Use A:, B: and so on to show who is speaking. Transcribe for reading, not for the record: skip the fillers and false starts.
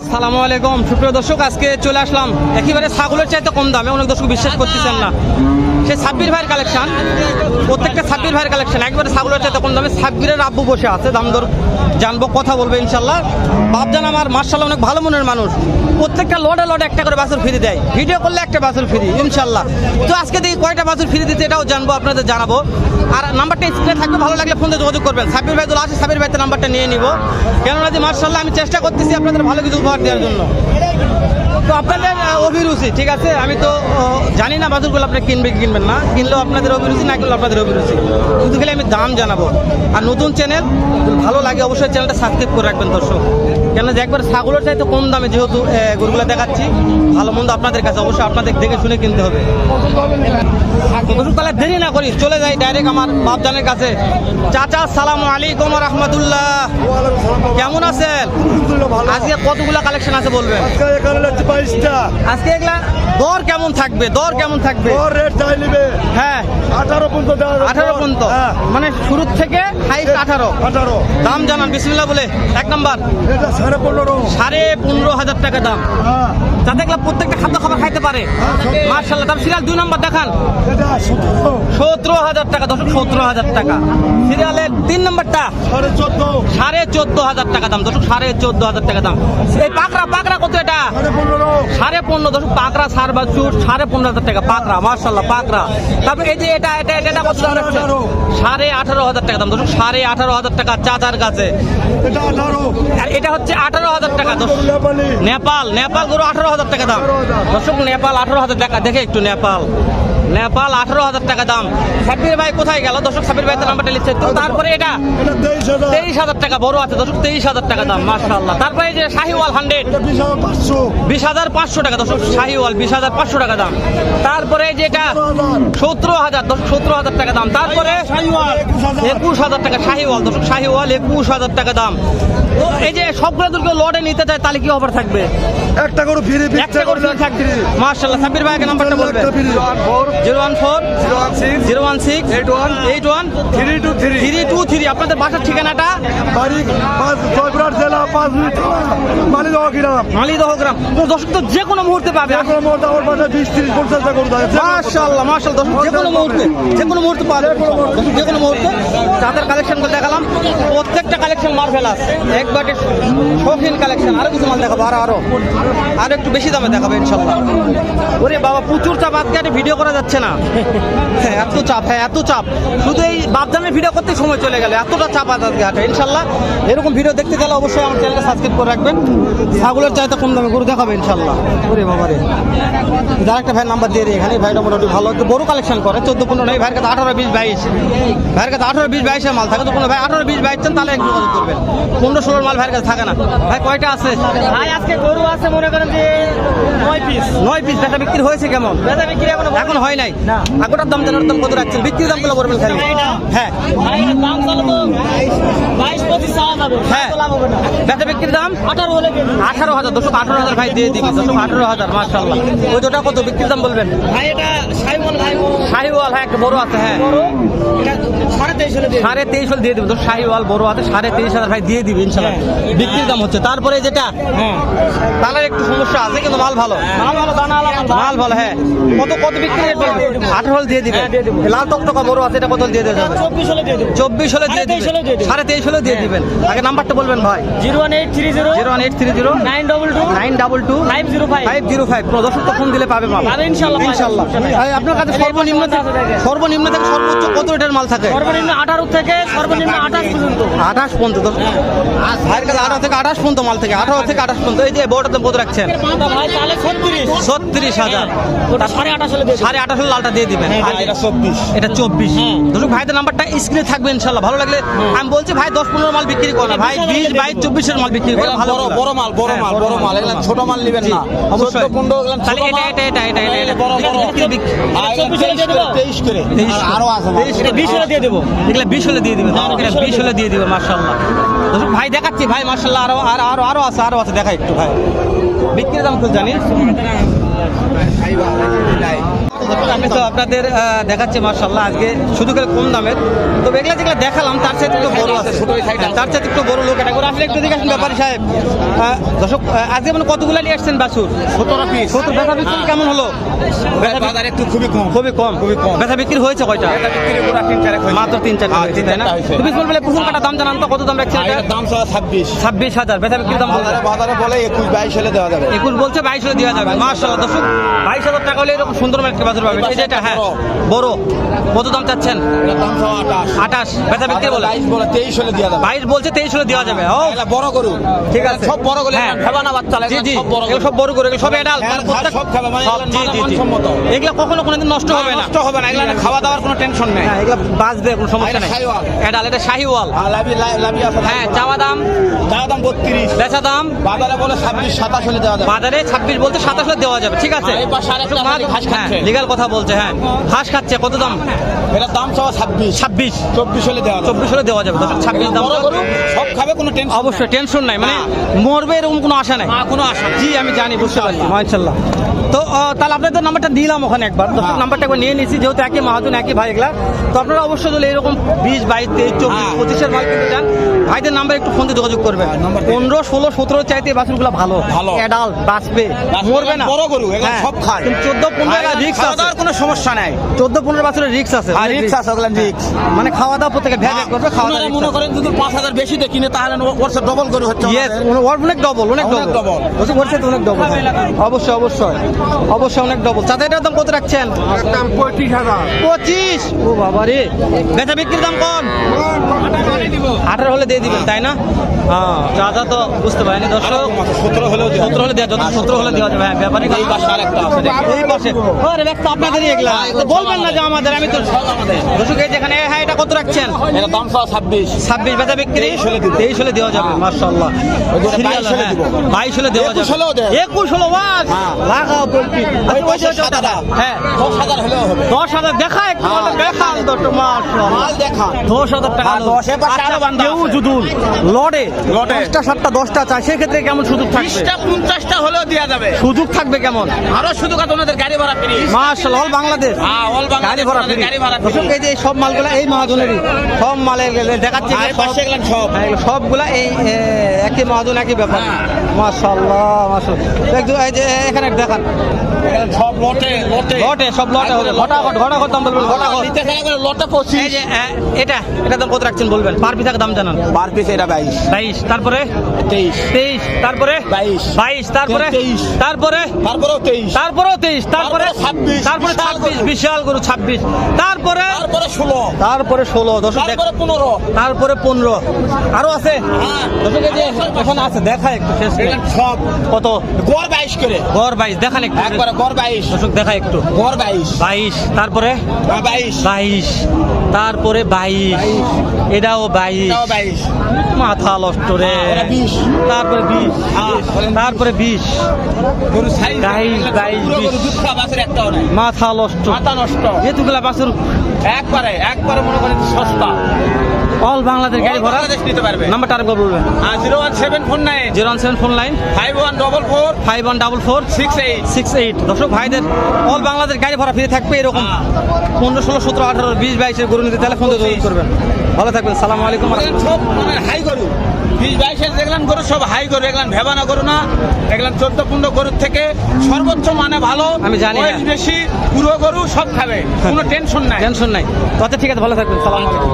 A: আসসালামু আলাইকুম সুপ্রিয় দর্শক, আজকে চলে আসলাম একেবারে ছাগলের চাইতে কম দামে। অনেক দর্শক বিশ্বাস করতেছেন না, সে সাব্বির ভাইয়ের কালেকশন, প্রত্যেকটা সাব্বির ভাইয়ের কালেকশন একবারে ছাগলের চাইতে কম দামে। সাব্বিরের আব্বু বসে আছে, দাম দর জানবো, কথা বলবো ইনশাল্লাহ। বাপজান আমার মার্শাল্লাহ অনেক ভালো মনের মানুষ, প্রত্যেকটা লটে লটে একটা করে বাছুর ফ্রি দেয়, ভিডিও করলে একটা বাছুর ফ্রি ইনশাল্লাহ। তো আজকে দেখি কয়টা বাছুর ফ্রি দিতে এটাও জানবো, আপনাদের জানাবো। আর নাম্বারটা স্ক্রিনে থাকবে, ভালো লাগলে ফোনে যোগাযোগ করবেন। সাব্বির ভাই দোলা আছে, সাব্বির ভাইতে নাম্বারটা নিয়ে নিব, কেননা যে মার্শাল্লাহ আমি চেষ্টা করতেছি আপনাদের ভালো কিছু উপহার দেওয়ার জন্য। তো আপনাদের অভিরুচি, ঠিক আছে, আমি তো জানি না বাছুরগুলো আপনি কিনবে কি কিনবেন না, কিনলেও আপনাদের অভিরুচি, না কিনলেও আপনাদের অভিরুচি, শুধু খেলে আমি দাম জানাবো। আর নতুন চ্যানেল, ভালো লাগে অবশ্যই চ্যানেলটা সাবস্ক্রাইব করে রাখবেন দর্শক, কেন যে একবার ছাগলের চাইতে কম দামে যেহেতু গরুগুলো দেখাচ্ছি, ভালো মন্দ আপনাদের কাছে অবশ্যই আপনাদের দেখে শুনে কিনতে হবে। তাহলে দেরি না করি, চলে যাই ডাইরেক্ট আমার বাপজানের কাছে। চাচা আসসালামু আলাইকুম রাহমাতুল্লাহ, কেমন আছেন? আজকে কতগুলা কালেকশন আছে বলবেন? আজকে এগুলা দর কেমন থাকবে? দর কেমন থাকবে? হ্যাঁ 18 পর্যন্ত, মানে শুরু থেকে হাইস্ট 18। দাম জানান বিসমিল্লাহ বলে। এক নাম্বার 15,500 টাকা দাম, যাতে এগুলা প্রত্যেকটা খাদ্য খাবার খাইতে পারে মাশাআল্লাহ। তার সিরিয়াল 2 নাম্বার দেখান, 17,000 টাকা দর্শক, 17,000 টাকা। সিরিয়ালের 3 নাম্বারটা 14,500 টাকা দাম দর্শক, 14,500 টাকা দাম। এই পাকড়া কত? এটা 15.5 দর্শক, পাকড়া সার বাছুর 15,500 টাকা পাকড়া মাশাআল্লাহ পাকড়া। তারপর এই যে এটা কত দাম রাখছে? 18,500 টাকা দাম দর্শক, 18,500 টাকা চাচার কাছে। আর এটা হচ্ছে 18,000 টাকা দর্শক। নেপাল গরু 18,000 টাকা দাম দর্শক, নেপাল 18,000 টাকা। দেখে একটু নেপাল 18,000 টাকা দাম। সাব্বির ভাই কোথায় গেল দর্শক? সাব্বির ভাই তো নাম্বারটা লিখছে। তো তারপরে এটা 23,000 টাকা বড় আছে দর্শক, 23,000 টাকা দাম মাশাআল্লাহ। তারপরে এই যে শাহিওয়াল 100 20,500 টাকা দর্শক, শাহিওয়াল 20,500 টাকা দাম। তারপরে এই যে এটা 17,000 দর্শক, 17,000 টাকা দাম। তারপরে 21,000 টাকা শাহিওয়াল দর্শক, শাহিওয়াল 21,000 টাকা দাম। তো এই যে সবগুলো দুটো লটে নিতে চায় তাহলে কি অফার থাকবে?
B: একটা করে ফ্রি,
A: একটা করে থাকবে মাশাআল্লাহ। সাব্বির ভাইকে নাম্বারটা বলবেন। 014-016-81-323। আপনাদের বাসার ঠিকানাটা?
B: জেলা
A: মালিদহ গ্রাম। দর্শক তো যে কোনো মুহূর্তে পাবে মাশাআল্লাহ মাশাআল্লাহ দর্শক, যে কোনো মুহূর্তে পাবে, যে কোনো মুহূর্তে। তাদের কালেকশন করে দেখালাম, প্রত্যেকটা কালেকশন মার্ভেলাস, একবারে শৌখিন কালেকশন। আরো কিছু মাল দেখাবো, আরো একটু বেশি দামে দেখাবো ইনশাল্লাহ। ওরে বাবা প্রচুর চাপ, আজকে ভিডিও করা যাচ্ছে না, এত চাপ, এত চাপ। শুধু এই বাপজানের ভিডিও করতে সময় চলে গেল, এতটা চাপ আজকে হাটে ইনশাল্লাহ। এরকম ভিডিও দেখতে গেলে অবশ্যই আমার চ্যানেলটা সাবস্ক্রাইব করে রাখবেন। ছাগলের চাইতে কম দামে গরু দেখাবে ইনশাল্লাহ। ওরে বাবা রে, যার একটা ভাইয়ের নাম্বার দিয়ে দিই এখানে, ভাইটা মোটামুটি ভালো একটু বড় কালেকশন করে, 14-15 নেই ভাইয়ের কাছে 18-20-22, ভাইয়ের কাছে 18-20-22 মাল থাকে। তো কোনো ভাই 18-20-22 চান তাহলে একটু যোগাযোগ করবেন। 15-16 মাল ভাইয়ের কাছে থাকে না। ভাই কয়টা আছে?
C: ভাই আজকে গরু আছে মনে করেন যে 9 পিস।
A: 9 পিস। বেচা বিক্রি হয়েছে কেমন?
C: বেচা বিক্রি
A: এখন হয় নাই
C: না।
A: আগোটার দাম জানার দাম কত রাখছেন? বিক্রির দামগুলো বলবেন খালি। হ্যাঁ
C: ভাই দাম চলে তো 22-25 চাওয়া যাবে,
A: হ্যাঁ।
C: তো লাভ হবে না।
A: বেচা বিক্রির দাম
C: 18 হলে দিয়ে দিন।
A: 18,000 দর্শক, 18,000 ভাই দিয়ে দিবি দর্শক, 18,000 মাশাআল্লাহ। ওই দুটা কত বিক্রির দাম বলবেন?
C: ভাই এটা সাইমন ভাই
A: শাহিওয়াল, হ্যাঁ একটা বড় আছে, হ্যাঁ
C: বড়, এটা 23.5 হলে দিয়ে দিন।
A: 23,500 দিয়ে দিবি দর্শক, শাহিওয়াল বড় আছে, 23,500 ভাই দিয়ে দিবি ইনশাআল্লাহ। বিক্রির দাম হচ্ছে। তারপরে যেটা তাহলে একটু সমস্যা আছে, কিন্তু মাল ভালো,
C: মাল ভালো, দানা আলা
A: মাল ভালো। হ্যাঁ কত বিক্রি রেট বলবেন? 18 দিয়ে দিবে। লাল টকটকা বড় আছে, এটা কত দিয়ে দেবেন?
C: 24 হলে দিয়ে দেব।
A: 24 হলে দিয়ে দিবেন, 23.5 হলে দিয়ে দিবেন। আগে নাম্বারটা বলবেন ভাই।
C: 01830 922
A: 922 505। দর্শক তো ফোন দিলে পাবে মাল
C: ইনশাআল্লাহ।
A: আপনার কাছে সর্বনিম্ন থেকে সর্বোচ্চ কত রেটের মাল থাকে?
C: সর্বনিম্ন 18 থেকে সর্বনিম্ন 28 পর্যন্ত।
A: 28 পর্যন্ত ভাইয়ের কাছে 18 থেকে 28 পর্যন্ত মাল থেকে, 18 থেকে 28 পর্যন্ত। এই যে বড়টার দাম কত রাখছেন?
C: ভাই তাহলে
A: 36,000।
C: ওটা 28.5 হলে দিয়ে দিন।
A: 28.5 লালটা দিয়ে দিবেন। আর এটা 24। দর্শক ভাইদের নাম্বারটা স্ক্রিনে থাকবে ইনশাআল্লাহ। ভালো লাগলে আমি বলছি ভাই 10-15 মাল বিক্রি করে না ভাই, 20-22-24 মাল বিক্রি করে। ভালো
D: বড় মাল এগুলা ছোট মাল নেবেন না,
A: অবশ্যই।
D: 14-15 এগুলা
A: তাহলে এটা
D: বড় 23 করে আরো আছে মাল।
C: এটা 20 হলে দিয়ে দেব।
A: এগুলা 20 হলে দিয়ে দিবেন, এটা 20 হলে দিয়ে দিবেন মাশাআল্লাহ। দর্শক ভাই দেখাচ্ছি ভাই মাশাআল্লাহ, আরো আছে দেখা একটু ভাই। বিক্রির দাম তো জানি আমি তো আপনাদের দেখাচ্ছি মাশাআল্লাহ আজকে শুধু করে কম দামের, তবে এগুলা যেগুলো দেখালাম তার সাথে একটু বড় আছে, তার সাথে একটু বড় লোক এটা করে আসলে একটু দেখে আসুন ব্যাপারী সাহেব। দর্শক আজকে মানে কতগুলো নিয়ে আসছেন বাছুর?
D: 17 পিস।
A: 17 বেচা বিক্রি কেমন হলো?
D: বাজার একটু খুবই কম।
A: খুবই কম। বেচা বিক্রি হয়েছে কয়টা?
D: এটা বিক্রি করে 3-4 হয়েছে।
A: মাত্র 3-4 হয়েছে, তাই না?
D: হয়েছে।
A: তুমি বলে প্রথম কাটা দাম জানান তো, কত দাম রাখছেন
D: আর
A: এটা?
D: এটার দাম 26।
A: 26,000 বেচা বিক্রির দাম বলতে
D: বাজারে বলে 21-22 হলে দেওয়া যাবে।
A: 21 বলছে, 22 হলে দেওয়া যাবে। মাশাআল্লাহ দর্শক 22,000 টাকা হলে এরকম সুন্দর একটা বাছুর পাবেন। এই যে এটা, হ্যাঁ বড়, কত দাম চাচ্ছেন?
D: এটার দাম 28।
A: 28 বেচা বিক্রি বলে
D: 22 বলে 23 হলে দেওয়া যাবে।
A: 22 বলছে, 23 হলে দেওয়া যাবে। ও
D: এটা বড় গরু।
A: ঠিক আছে,
D: সব বড় গরু,
A: হ্যাঁ।
D: ফেবানা বাচ্চা লাগে,
A: জি জি,
D: সব বড়
A: এগুলো
D: গরু।
A: সব বড় করে, এগুলো সব এডাল,
D: হ্যাঁ, সব খাবে, মানে
A: সব, জি জি জি।
D: মানসম্মত।
A: এগুলো কখনো কোনোদিন নষ্ট হবে না,
D: নষ্ট হবে না, এগুলা খাওয়া দাওয়ার কোনো টেনশন নেই।
A: হ্যাঁ, এগুলো বাঁচবে, কোনো সমস্যা
D: এটা
A: নেই।
D: শাহিওয়াল।
A: এডাল, এটা শাহিওয়াল।
D: আর লাভি আছে।
A: হ্যাঁ, চাওয়া দাম,
D: যার দাম 32।
A: বেচা দাম
D: বাজারে বলে 26-27 হলে দেওয়া যাবে।
A: বাজারে 26 বলতে 27 হলে দেওয়া যাবে, ঠিক আছে।
D: আর এই পাশে আরেকটা আছে, ঘাস খাচ্ছে।
A: লিগ্যাল কথা বলছে, হ্যাঁ ঘাস খাচ্ছে, কত দাম?
D: এটার দাম 26।
A: 26
D: 24 হলে দেওয়া যাবে।
A: 24 হলে দেওয়া যাবে। 26 দাম।
D: বড় গরু সব খাবে, কোনো টেনশন
A: অবশ্যই টেনশন নাই, মানে মরবে এরকম কোনো আশা নাই।
D: কোনো আশা নেই।
A: জি আমি জানি, বুঝতে পারছি, মাশাআল্লাহ। তো তাহলে আপনাদের নাম্বারটা দিলাম ওখানে একবার, দর্শক নাম্বারটা একবার নিয়ে নিয়েছি, যেহেতু একই মাহাজন একই ভাই এগুলা। তো আপনারা অবশ্যই যদি এরকম 20, 22, 23, 24, 25-এর মাল কিনতে চান, ভাইদের নাম্বার একটু ফোন দিয়ে যোগাযোগ করবেন।
D: নাম্বার দিয়ে।
A: 15, 16, 17 চাইতে এই বাছুরগুলো ভালো,
D: ভালো।
A: অ্যাডাল্ট, বাঁচবে, মরবে না।
D: বড় গরু, এগুলো
A: হ্যাঁ,
D: সব খায়।
A: কিন্তু 14, 15 রিক্স
D: খাওয়া
A: আছে,
D: দাওয়ার কোনো সমস্যা নাই।
A: 14, 15 বাছুরের রিক্স আছে,
D: আর
A: অনেক
D: রিক্স
A: risk।
D: আছে, ওগুলো রিক্স।
A: মানে খাওয়া দাওয়া প্রত্যেকে ভ্যাট করবে, খাওয়া
D: আপনারা
A: দাওয়া
D: মনে করেন যদি 5,000 বেশি দিয়ে কিনে, তাহলে ওর সাথে ডবল গরু হচ্ছে
A: ইয়েস,
D: আমাদের।
A: অনেক ডবল, অনেক
D: অনেক
A: ডবল,
D: double।
A: বলছি বলছে তো অনেক ডবল। অবশ্যই অবশ্যই অবশ্যই অনেক ডবল। চাচা এটার দাম কত রাখছেন? 25। ও বাবা রে, বেচা বিক্রির দাম কম, 18 হলে দিয়ে দিবেন, তাই না? হ্যাঁ, চাচা তো বুঝতে পারেনি দর্শক।
D: 17 হলেও দেওয়া
A: 17 হলে দেওয়া যাবে, 17 হলে দেওয়া যাবে। হ্যাঁ, ব্যাপারী
D: এই পাশে আরেকটা আছে, দেখুন।
A: এই পাশে। আরে ব্যাগ তো আপনাদেরই এগুলা, তো বলবেন না যে আমাদের, আমি তো দর্শক এই যেখানে। হ্যাঁ, এটা কত রাখছেন?
D: এটার দাম 26।
A: 26 বেচা বিক্রি,
D: 23 হলে দিব।
A: 23 হলে দেওয়া যাবে, মাশাআল্লাহ।
D: ওই যে 22 হলে দিব।
A: 22 হলে দেওয়া যাবে,
D: 21 হলেও দেয়।
A: 21 হলো বাস
D: হ্যাঁ।
A: লাগাও বলছি।
D: ওই পাশে সাদাটা।
A: হ্যাঁ,
D: 10,000 হলেও হবে।
A: 10,000 দেখা একটু,
D: হ্যাঁ।
A: দেখান তো একটু, মাশাআল্লাহ।
D: মাল দেখা।
A: 10,000 টাকা
D: আর 10 এর পাশে আরো বান্দা
A: কেউ
D: আছে।
A: যদি লড়ে
D: লটে।
A: 5টা 7টা 10টা চায়, সেক্ষেত্রে কেমন সুযোগ থাকবে?
D: 20টা 50টা হলেও দেওয়া যাবে।
A: সুযোগ থাকবে কেমন?
D: আরো শুধু কথা, ওনাদের গাড়ি ভাড়া ফ্রি।
A: মাশাআল্লাহ, অল বাংলাদেশ
D: হ্যাঁ, অল
A: গাড়ি
D: বাংলাদেশ
A: ভাড়া
D: ওনাদের
A: ফ্রি।
D: গাড়ি ভাড়া
A: দর্শক,
D: ফ্রি।
A: এই যে সব মালগুলা এই মহাজনেরই, সব মালে দেখাচ্ছে
D: আর এই
A: সব-
D: পাশে এগুলো সব।
A: হ্যাঁ, এগুলো সবগুলা এই একই মহাজন একই ব্যাপার।
D: হ্যাঁ।
A: মাশাআল্লাহ মাশাআল্লাহ। একটু এই যে এখানে দেখান,
D: এগুলো সব লটে লটে।
A: লটে, সব লটে হবে, ঘটাঘট ঘটাঘট দাম বলবেন, ঘটাঘট।
D: নিতে গেলে করে লটে
A: এই
D: 25।
A: যে এটা দাম কত রাখছেন বলবেন, পার পিস দাম জানান।
D: পার পিস এটা 22।
A: 22, তারপরে
D: 23।
A: 23, তারপরে
D: 22,
A: 22, তারপরে
D: 23,
A: তারপরে
D: তারপরেও 23,
A: তারপরেও 23, তারপরে
D: তারপরে 26,
A: তারপরে
D: বিশাল
A: 26, বিশাল গরু 26, তারপরে
D: তারপরে 16,
A: তারপরে 16, দর্শক
D: তারপরে 15।
A: তারপরে 15, আরো আছে
D: হ্যাঁ,
A: দর্শক, এই যে এখানে আছে, দেখা একটু শেষ করে।
D: এগুলো সব
A: কত?
D: গড় 22 করে।
A: গড় 22, দেখান একটু
D: একবারে গড় 22,
A: দর্শক, দেখা একটু।
D: গড় 22,
A: 22, তারপরে
D: 22,
A: 22, তারপরে 22, এটাও 22,
D: এটাও 22,
A: মাথা নষ্ট রে।
D: ওটা 20,
A: তারপরে 20,
D: হ্যাঁ,
A: তারপরে 20,
D: গরু সাইজ
A: 22, 22,
D: গরু দুধ খাওয়া বাছুর একটাও নাই।
A: মাথা নষ্ট।
D: মাথা নষ্ট।
A: এতগুলা বাছুর
D: একবারে মনে করেন সস্তা।
A: অল বাংলাদেশ গাড়ি ভরা।
D: বাংলাদেশ নিতে পারবে।
A: নাম্বারটা আরেকবার বলবেন।
D: 01749
A: 017 ফোন লাইন
D: 5144
A: 5144
D: 68।
A: 68। দর্শক ভাইদের অল বাংলাদেশ গাড়ি ভাড়া ফিরে থাকবে এরকম
D: হ্যাঁ।
A: 15, 16, 17, 18, 20, 22 এর গরু নিতে তাহলে ফোন দিয়ে যোগাযোগ করবেন। ভালো থাকবেন, সালাম আলাইকুম।
D: সব মানে হাই গরু 20-22 দেখলাম গরু সব হাই গরু, এগুলান ভেবানা গরু না, এগুলান 14-15 গরুর থেকে সর্বোচ্চ মানে ভালো।
A: আমি জানি না।
D: ওয়েট বেশি, পুরো গরু সব খাবে, কোনো টেনশন নাই।
A: টেনশন নাই। তো আচ্ছা ঠিক আছে, ভালো থাকবেন, সালাম আলাইকুম।